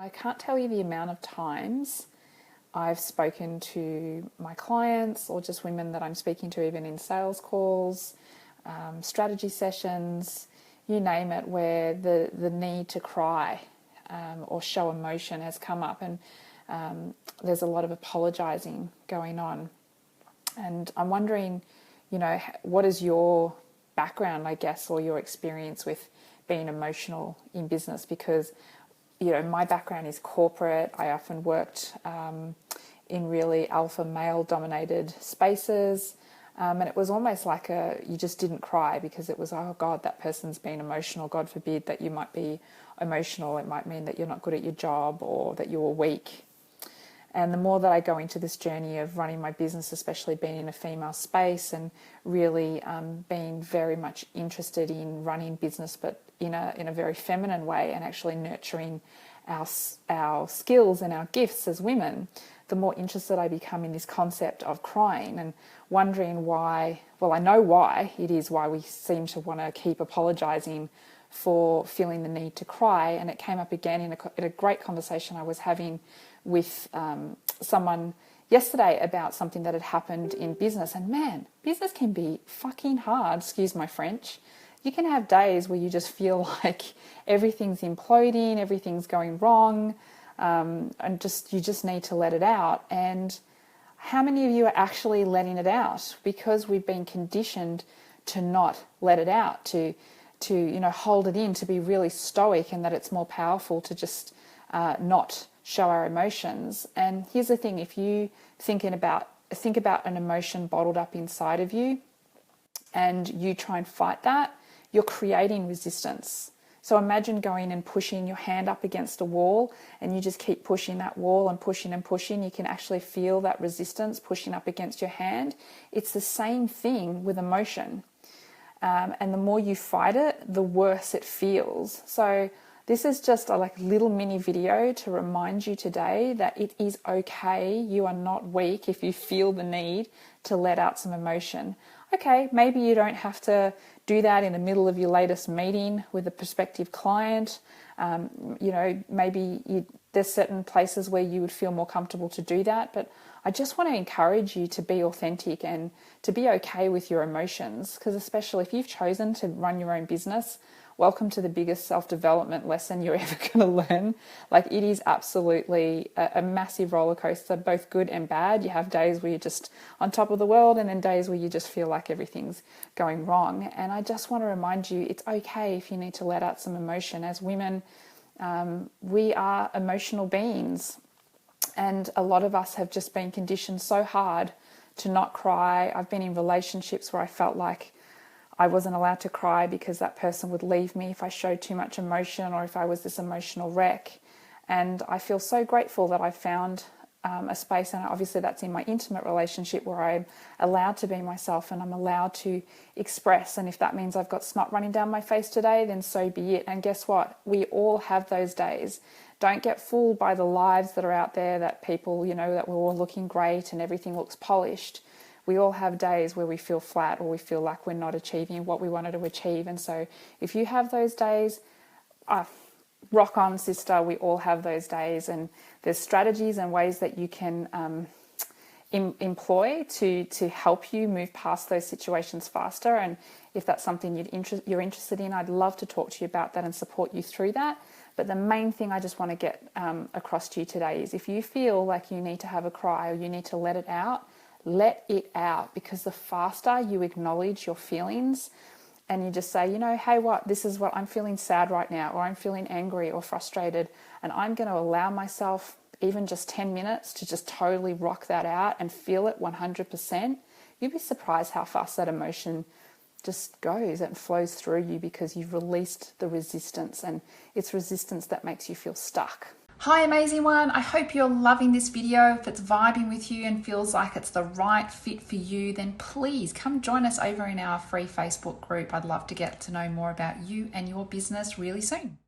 I can't tell you the amount of times I've spoken to my clients or just women that I'm speaking to even in sales calls, strategy sessions, you name it, where the need to cry or show emotion has come up, and there's a lot of apologising going on. And I'm wondering, what is your background, I guess, or your experience with being emotional in business? Because my background is corporate. I often worked in really alpha male dominated spaces. And it was almost like you just didn't cry because it was, oh God, that person's been emotional. God forbid that you might be emotional. It might mean that you're not good at your job or that you're weak. And the more that I go into this journey of running my business, especially being in a female space and really being very much interested in running business, but in a very feminine way, and actually nurturing our skills and our gifts as women, the more interested I become in this concept of crying and wondering why. Well, I know why it is, why we seem to want to keep apologising for feeling the need to cry. And it came up again in a great conversation I was having with someone yesterday about something that had happened in business. And man, business can be fucking hard, excuse my French. You can have days where you just feel like everything's imploding, everything's going wrong, and you just need to let it out. And how many of you are actually letting it out? Because we've been conditioned to not let it out, to hold it in, to be really stoic, and that it's more powerful to just not show our emotions. And here's the thing: if you think about an emotion bottled up inside of you, and you try and fight that, you're creating resistance. So imagine going and pushing your hand up against a wall, and you just keep pushing that wall and pushing and pushing. You can actually feel that resistance pushing up against your hand. It's the same thing with emotion. And the more you fight it, the worse it feels. So this is just a little mini video to remind you today that it is okay. You are not weak if you feel the need to let out some emotion. Okay, maybe you don't have to do that in the middle of your latest meeting with a prospective client. Maybe there's certain places where you would feel more comfortable to do that. But I just want to encourage you to be authentic and to be okay with your emotions, because especially if you've chosen to run your own business, welcome to the biggest self-development lesson you're ever going to learn. It is absolutely a massive roller coaster, both good and bad. You have days where you're just on top of the world, and then days where you just feel like everything's going wrong. And I just want to remind you, it's okay if you need to let out some emotion. As women, we are emotional beings. And a lot of us have just been conditioned so hard to not cry. I've been in relationships where I felt like I wasn't allowed to cry because that person would leave me if I showed too much emotion, or if I was this emotional wreck. And I feel so grateful that I found a space, and obviously that's in my intimate relationship, where I'm allowed to be myself and I'm allowed to express. And if that means I've got snot running down my face today, then so be it. And guess what? We all have those days. Don't get fooled by the lives that are out there, that people, that we're all looking great and everything looks polished. We all have days where we feel flat, or we feel like we're not achieving what we wanted to achieve. And so if you have those days, rock on, sister. We all have those days, and there's strategies and ways that you can employ to help you move past those situations faster. And if that's something you're interested in, I'd love to talk to you about that and support you through that. But the main thing I just want to get across to you today is, if you feel like you need to have a cry or you need to let it out, let it out. Because the faster you acknowledge your feelings and you just say, hey, this is what I'm feeling, sad right now, or I'm feeling angry or frustrated, and I'm going to allow myself even just 10 minutes to just totally rock that out and feel it 100%, you'd be surprised how fast that emotion just goes and flows through you, because you've released the resistance, and it's resistance that makes you feel stuck. Hi, amazing one. I hope you're loving this video. If it's vibing with you and feels like it's the right fit for you, then please come join us over in our free Facebook group. I'd love to get to know more about you and your business really soon.